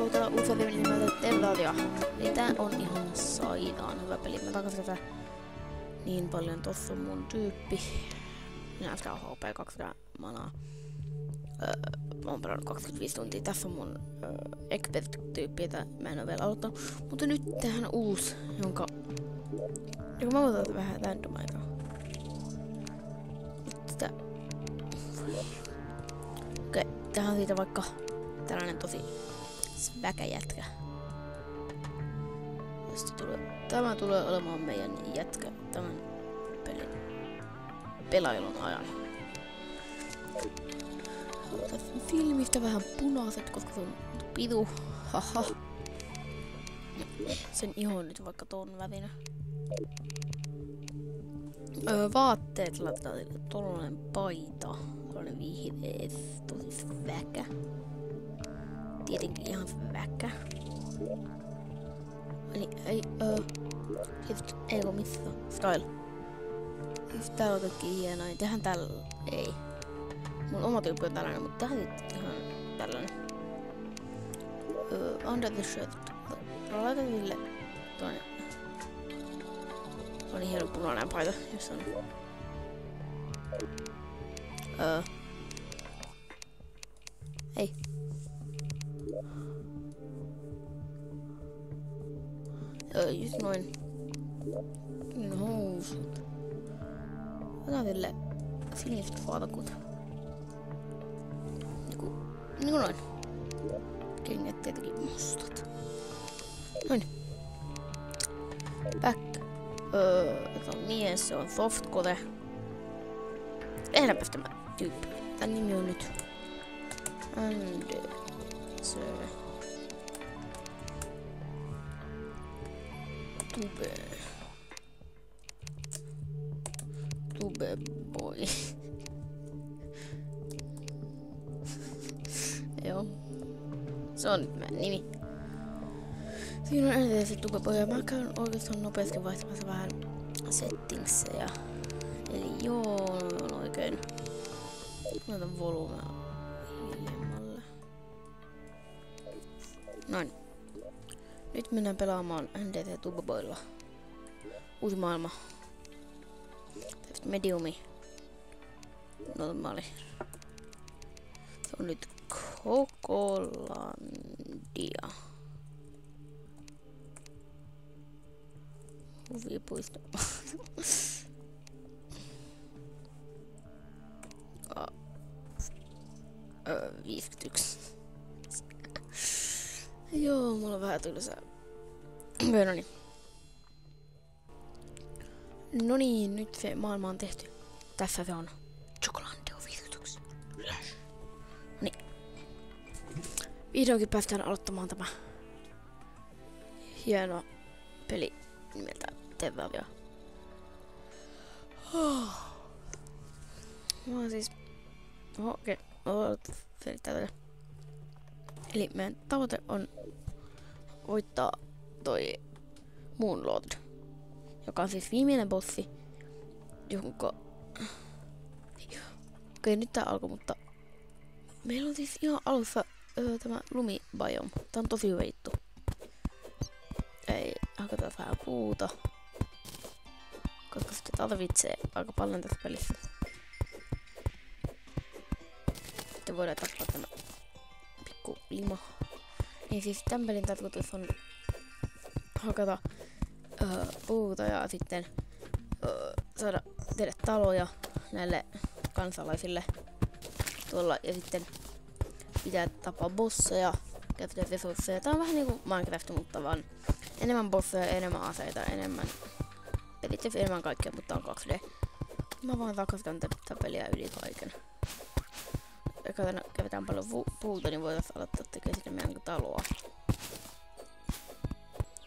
aloitella uutta peli nimeltä Terraria. Eli tää on ihan sairaan hyvä peli. Mä takas tätä niin paljon. Tossa on mun tyyppi. Minä sitä on HP 200 manaa. Mä oon pelannut 25 tuntia. Tässä on mun expert-tyyppi, jota mä en oo vielä aloittanut. Mutta nyt tähän uusi, jonka mä otan vähän randomaikaa. Okei, tähän on siitä vaikka tällainen tosi sväkäjätkä. Tämä tulee olemaan meidän jätkä tämän pelin pelailun ajan. Otan filmistä vähän punaiset, koska se on pidu. Haha. Sen iho on nyt vaikka ton värinä. Vaatteet laitetaan tollanen paita. Tollanen vihreä, tosi väkä. Tietenkin ihan väkä. Eli ei oo missä. Style. Täällä on kaikki hienoa. Tehän tällä. Ei. Mun oma tyyppi on tällainen, mutta tähän sitten ihan tällainen. Under the shirt. Laitan sille tuonne. On niin hieno punainen paita, jos on. Ei. Just noin. Housut. Otan sille siniset vaatakuut. Niinku noin. Kengät tietenkin mustat. Noin. Back. Tämä on mies, se on softcore. Tehdäänpäs tämä tyyppi. Tän nimi on nyt Andersson. Tube boy. Joo. Se on nyt meidän nimi. Siinä on edelleen se Tube boy ja mä käyn oikeastaan nopeasti vaihtamassa vähän settingsejä. Eli joo, on oikein. Laitan volumea hiljemmalle. Noin. Nyt mennään pelaamaan NDT Tube Boylla. Uusi maailma. Tästä mediumi. Normaali. Se on nyt Kokolandia. Huvipuisto. 51. Joo, mulla on vähän tylsää. Noniin, nyt se maailma on tehty. Tässä se on. Chocolate on 51. Niin. Vihdoinkin päästään aloittamaan tämä hieno peli nimeltä Terraria. Mä oon siis... Okei. Eli meidän tavoite on voittaa toi Moonlord, joka on siis viimeinen bossi, jonka... Okei, nyt tää alkoi, mutta meillä on siis ihan alussa tämä lumibiome. Tää on tosi hyvä juttu. Ei, hakataan vähän puuta, koska sitä tarvitsee aika paljon tässä pelissä. Sitten voidaan tappaa tämä pikku limo. Niin siis tämän pelin tarkoitus on hakata puuta ja sitten saada tehdä taloja näille kansalaisille tuolla ja sitten pitää tapaa bosseja, käyttää resursseja. Tää on vähän niinku Minecraft, mutta vaan enemmän bosseja, enemmän aseita, enemmän periaatteessa enemmän kaikkea, mutta on 2D. Mä vaan rakastan tätä peliä yli kaiken. Ja käytetään paljon puuta, niin voitaisiin aloittaa tekemään sinne meidän taloa.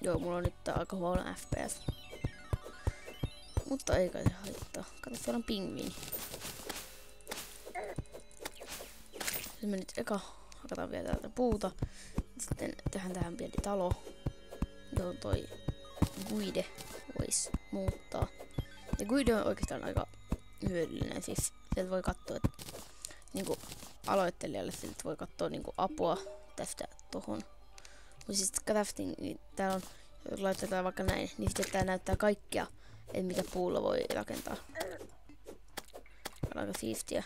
Joo, mulla on nyt tää aika huono FPS. Mutta ei kai se haittaa. Kato, siellä on pingviini. Sitten me nyt eka hakataan vielä täältä puuta. Sitten tehdään tähän pieni talo. Johon toi guide voisi muuttaa. Ja guide on oikeastaan aika hyödyllinen. Siis sieltä voi katsoa, että niinku aloittelijalle siltä voi katsoa niinku apua tästä tohon. Mutta siis crafting, niin täällä on, jos laitetaan vaikka näin, niin sitten tää näyttää kaikkia, että mitä puulla voi rakentaa. On aika siistiä.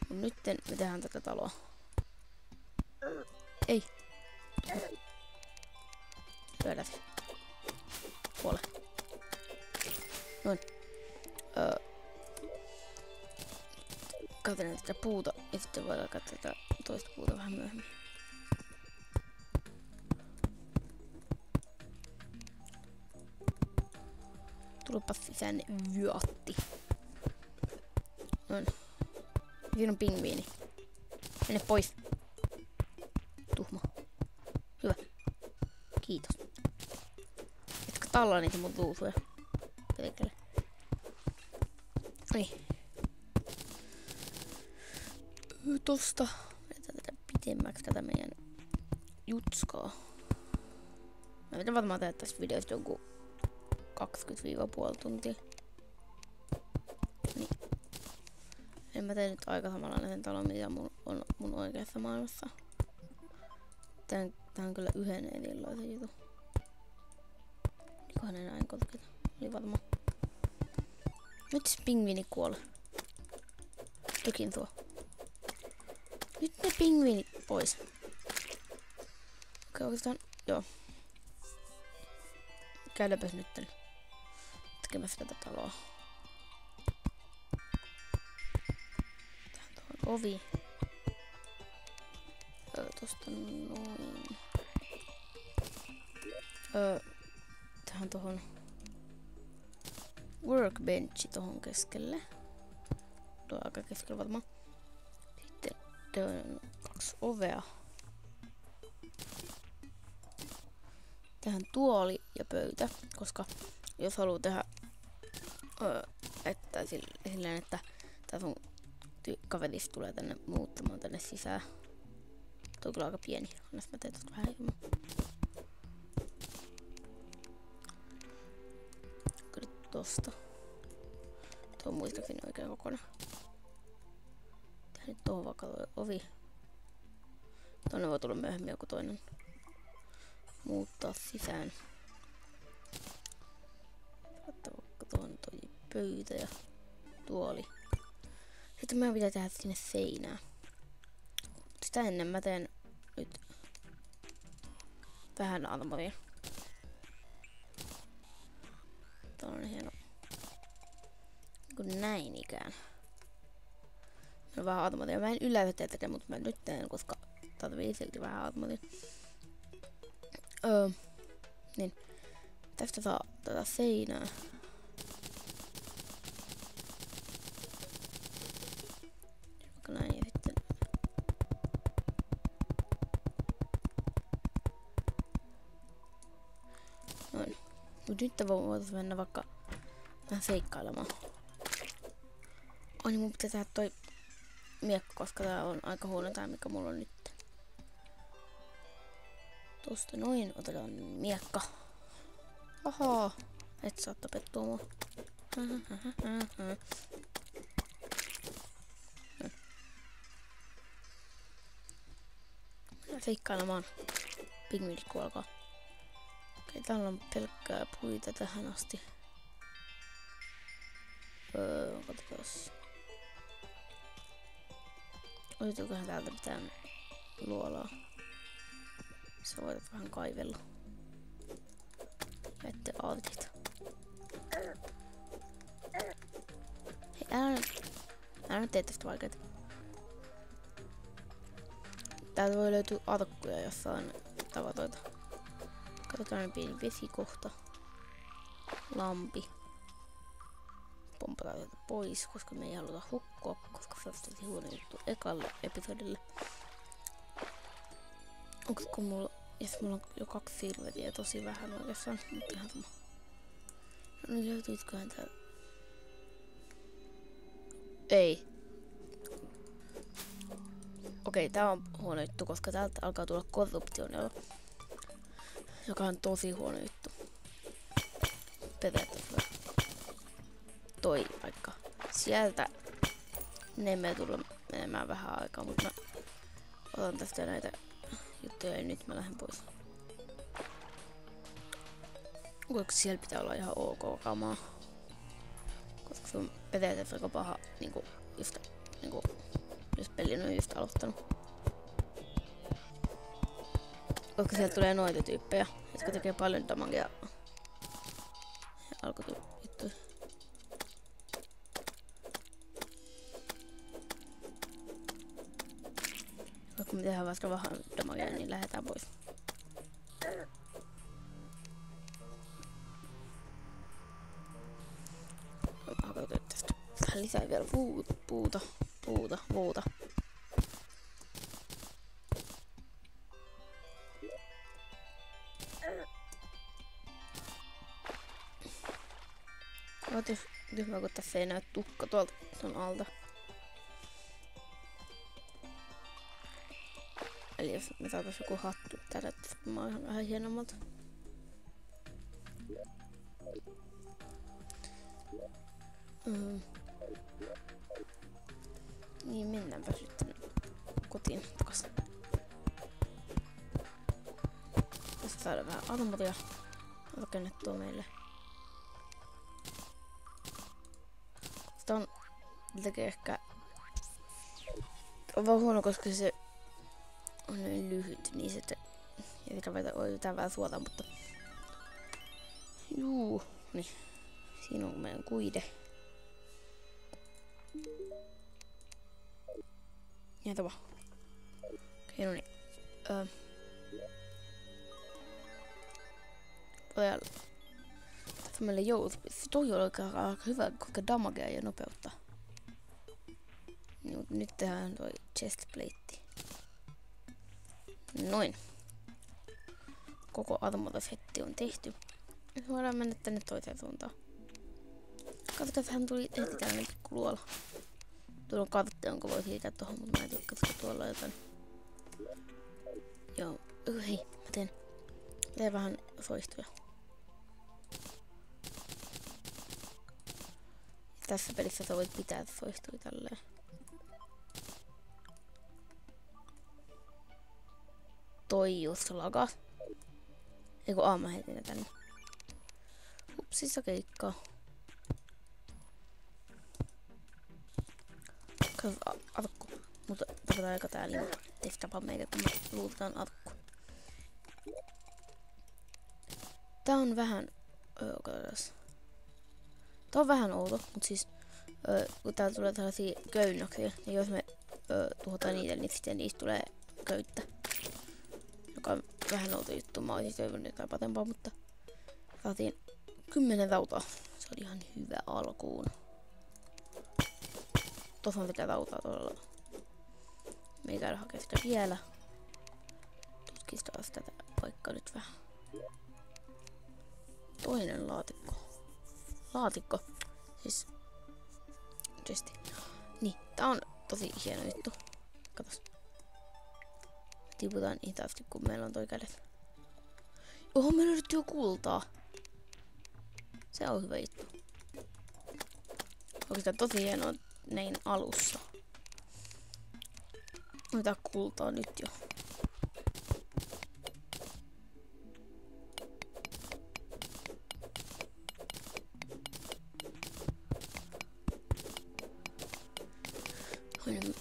Mut nytten me tehdään tätä taloa. Ei. Lyödään se. Kuole. Noin. Katsotaan tätä puuta ja sitten voidaan katsoa tätä toista puuta vähän myöhemmin. Tulipas sisään vyötti. Noin. Siinä on pingviini. Mene pois. Tuhma. Hyvä. Kiitos. Etkö tallaa niitä mun ruusuja? Pelkälle. Niin. Tosta. Vedetään tätä pitemmäksi tätä meidän jutskaa. Mä pitää varmaan tehdä tästä videosta joku 20-puoli tuntia. Niin. En mä tee nyt aika samanlainen talo, mitä on mun oikeassa maailmassa. Tää on kyllä yhden erilaisen jutun. Nikohan ei näin kotketa. Oli varmaan. Nyt se pingviini kuolee. Tökin tuo. Nyt ne pingviinit pois. Okei, oikeastaan. Joo. Käydäpäs nytten tekemässä tätä taloa. Tähän tuohon ovi. Tosta noin. Tähän tuohon workbenchi tohon keskelle. Tuo aika keskellä varmaan. Sitten on 2 ovea. Tähän tuoli ja pöytä, koska jos haluaa tehdä että silleen, että tää sun kaverista tulee tänne muuttamaan tänne sisään. Tuo on kyllä aika pieni, annas mä teen tosta vähän ilman. Kyllä tosta. Tuo on muistaakseni oikein kokonaan. Tää nyt tohon vaikka toi ovi. Tonne voi tulla myöhemmin joku toinen. Muuttaa sisään. Ottaa vaikka tuohon toi pöytä ja tuoli. Sitten meidän pitää tehdä sinne seinää. Sitä ennen mä teen nyt vähän armoria. Tää on hieno. Kun näin ikään. Mä on vähän armoria. Mä en yleensä tee tätä, mutta mä nyt teen, koska tarvii silti vähän armoria. Niin. Tästä saa tätä seinää. Vaikka näin ja sitten. Noin. Mut nyt voitais mennä vaikka vähän seikkailemaan. Niin mun pitää tehdä toi miekka, koska tää on aika huono tää, mikä mulla on nyt. Tosta noin otetaan miekka. Oho, et saa tapettua mua. Mennään seikkailemaan. Pingviinit kuolkaa. Okei, täällä on pelkkää puita tähän asti. Katsotaas. Löytyyköhän täältä mitään luolaa? Sä voit vähän kaivella. Ette aatit. Hei, älä nyt tee tästä vaikeeta. Täältä voi löytyä arkkuja, jossa on tavaroita. Katsotaan pieni vesikohta. Lampi. Pompataan sieltä pois, koska me ei haluta hukkua, koska se on tosi huono juttu ekalle episodille. Onko mulla, jos mulla on jo 2 silveriä tosi vähän oikeastaan, mutta ihan sama. No niin löytyisiköhän täällä? Ei. Okei, tää on huono juttu, koska täältä alkaa tulla korruptionella. Joka on tosi huono juttu. Periaatteessa toi vaikka. Sieltä ne emme tulla menemään vähän aikaa, mutta mä otan tästä näitä juttuja ja nyt mä lähden pois. Koska siellä pitää olla ihan ok kamaa. Koska se on PTT aika paha, jos peli on just aloittanut. Koska sieltä tulee noita tyyppejä, jotka tekee paljon damagea ja alkujuttuja. Vaikka me tehdään vasta vähän damagea, niin lähdetään pois. Hakeutuu tästä vähän lisää vielä puuta. Oot jos tyhmä, kun tässä ei näy tukka tuolta ton alta. Eli jos me saatais joku hattu, tää näyttäis vähän hienommalta. Niin mennäänpä sitten kotiin takas. Tästä saadaan vähän armoria rakennettua meille. Sitä on tekee ehkä on vaan huono, koska se on niin lyhyt, niin sitten ja sitä voidaan vähän suota, mutta juu, niin siinä on meidän kuide. Jätä vaan. Okei, no niin. Tässä meille joudut. Toi on oikein aika hyvä, koska damagea ja nopeutta. Nyt tehdään toi chestplate. Noin. Koko armor-setti on tehty. Nyt voidaan mennä tänne toiseen suuntaan. Katsotaan, hän tuli heti tällainen pikku luola. Tuolla on kartta, jonka voi siirtää tohon, mutta mä en tykkää, koska tuolla on jotain. Joo, hei, mä teen vähän soistuja. Tässä pelissä sä voit pitää soistuja tälleen. Toi just lagas. Eiku mä heitin ne tänne. Upsissa keikkaa. Katsotaan arkku. Mutta tapataan aika tää lima. Tehtapa meitä, kun me luutetaan arkku. Tää on vähän... Tää on vähän outo, mut siis... kun täällä tulee tällaisia köynnöksiä, niin jos me tuhotaan niitä, niin sitten niistä tulee köyttä. Joka on vähän outo juttu. Mä olisin toivonut jotain parempaa, mutta... Saatiin 10 rautaa. Se oli ihan hyvä alkuun. Tuossa on pitää rautaa todella. Me ei käydä hakea sitä vielä. Tutkistaa tätä paikkaa nyt vähän. Toinen laatikko. Laatikko. Siis... Chesti. Niin, tää on tosi hieno juttu. Katos. Tiputaan hitaasti, kun meillä on toi kädet. Oho, me löydettiin jo kultaa. Se on hyvä juttu. Onko sitä tosi hienoa näin alussa? Mitä kultaa nyt jo?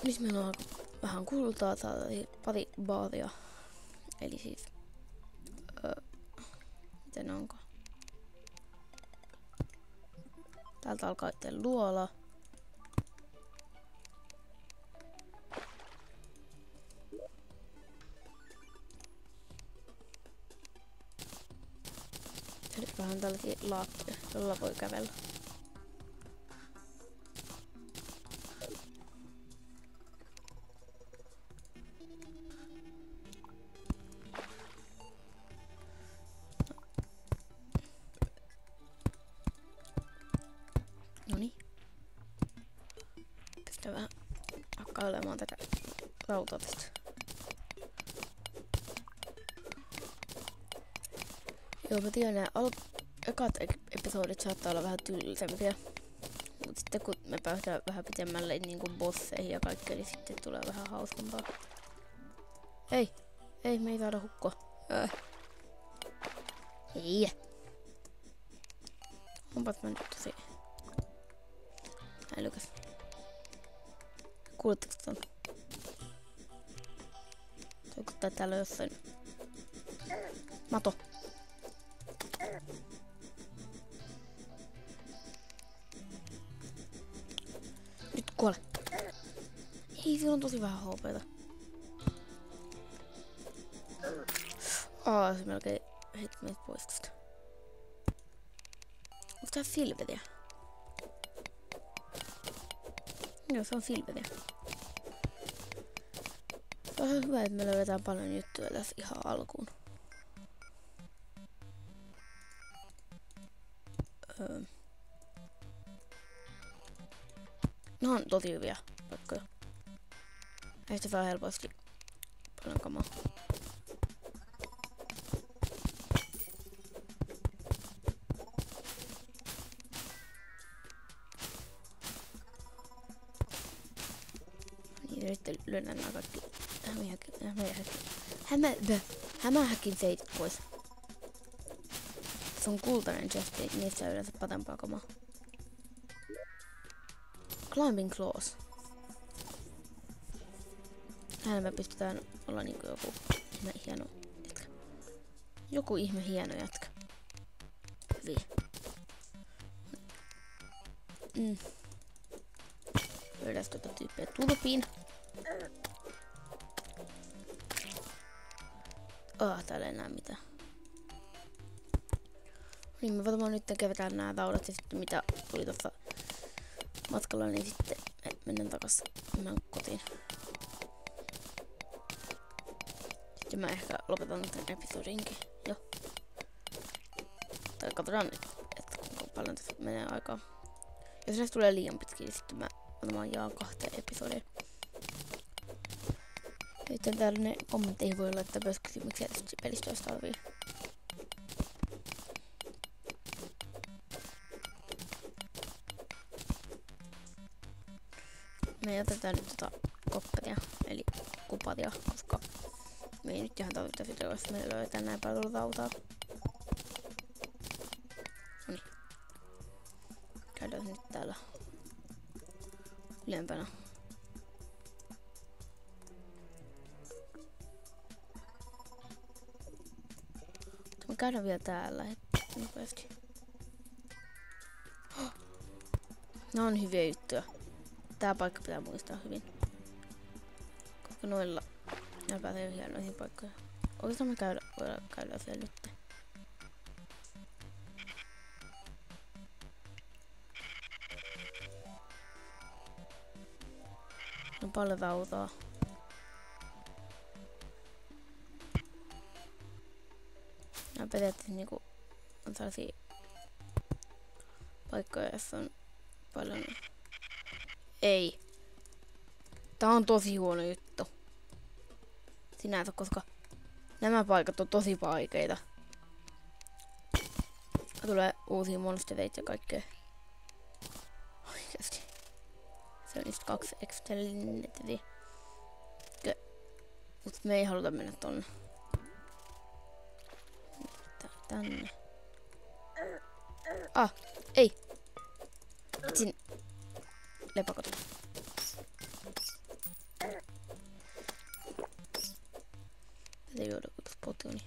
Nyt meillä on vähän kultaa, saadaan pari baaria. Eli siis... miten onko? Täältä alkaa itse luola. Nyt vähän tällaisia laattoja, joilla voi kävellä. Noniin. Pistää vähän hakkailemaan tätä rautaa tästä. Joo, mä tiedän, nämä ekat episodit saattaa olla vähän tylsempiä. Mut sitten kun me päästään vähän pitemmälle niin kuin bosseihin ja kaikkea, niin sitten tulee vähän hauskampaa. Hei! Ei, me ei saada hukkoa. Ei. Onpas mä nyt tosi älykäs. Kuuletteko ton? Toikuttaa täällä jossain. Mato. Nyt kuole. Ei, sillä on tosi vähän HP:ta. Se melkein heitti meitä pois tästä. Onko tää Silvetiä? Joo, se on Silvetiä. Se on hyvä, että me löydetään paljon juttuja tässä ihan alkuun. No on tosi hyviä paikkoja. Näistä saa helposti paljon kamaa. Niin, ja sitten lyödään nämä kaikki hämähäkin seitit pois. Se on kultainen chesti, niissä on yleensä parempaa kamaa. Climbing claws. Hänellä me pystytään olla niinku joku ihme hieno jätkä. Joku ihme hieno jätkä. Hyviä. Löydäs tuota tyyppiä tulpiin. Täällä ei enää mitään. Niin me varmaan nyt kevetään nää taudat ja sitten mitä tuli tossa matkalla, niin sitten mennään takas kotiin. Sitten mä ehkä lopetan tämän episodinkin jo. Tai katsotaan, että kuinka paljon tässä menee aikaa. Jos näistä tulee liian pitkiä, niin sitten mä varmaan jaan 2 episodia. Sitten täällä ne kommentteihin voi laittaa myös kysymyksiä tästä pelistä, jos tarvii. Me jätetään nyt tota kopperia, eli kupatia, koska me ei nyt ihan tarvita sitä, jos me löydetään näin paljon rautaa. Noniin. Käydään nyt täällä ylempänä. Me käydään vielä täällä nopeasti. Nämä on hyviä juttuja. Tää paikka pitää muistaa hyvin. Koska noilla nää pääsee hienoihin paikkoihin. Oikeastaan me voidaan käydä siellä nyt. On paljon rautaa. Nää periaatteessa niinku on sellaisia paikkoja, joissa on paljon. Ei. Tää on tosi huono juttu. Sinänsä, koska nämä paikat on tosi vaikeita. Tulee uusia monstereita ja kaikkea. Oikeesti. Se on just 2 extended. Mut me ei haluta mennä tonne. Tänne. Ei. Sin. Lepakot. Pitää juoda uutta potioni.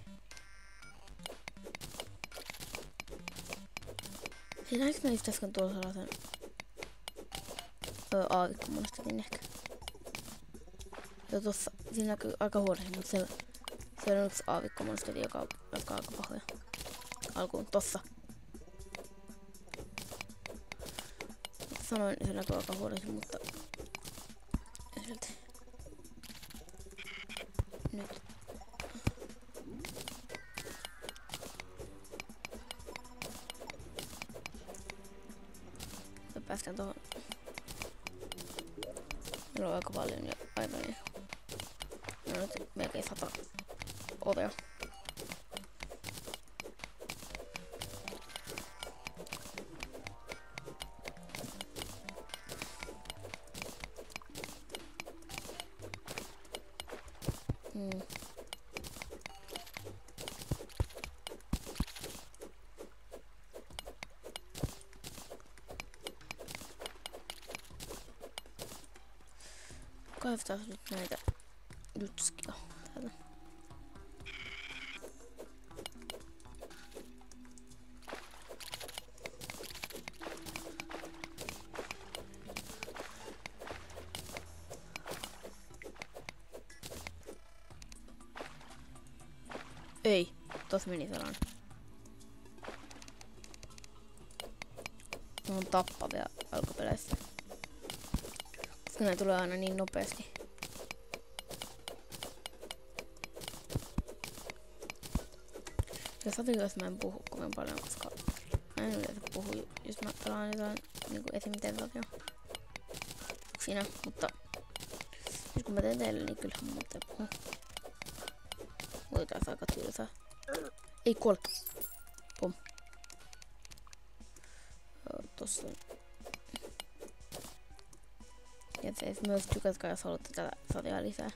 Hei, näinkö mä just äsken tuolla sellaisen aavikkomonsterin ehkä? Ja tossa, siinä näkyy aika huonosti, mutta siellä on yksi aavikkomonsteri, joka on aika pahoja. Alkuun tossa. Sanoin, se näkyy aika huonosti, mutta silti. Nyt. Me päästään tuohon. Meillä on aika paljon jo aikaa. Meillä on nyt melkein 100 ovea. Kaivetaan nyt näitä jutskia täältä. Ei, tos meni sellainen. On tappavia alkupeleissä. Koska ne tulee aina niin nopeasti. Ja Satin mä en puhu kovin paljon, koska mä en yleensä puhu, jos mä pelaan jotain niinku esim. Terraria. Siinä, mutta jos kun mä teen teille, niin kyllähän mä muuten puhun. Voi taas aika tylsää. Ei kuole. Pum. Tossa. Ja myös tykätkää, jos haluatte tätä sarjaa lisää.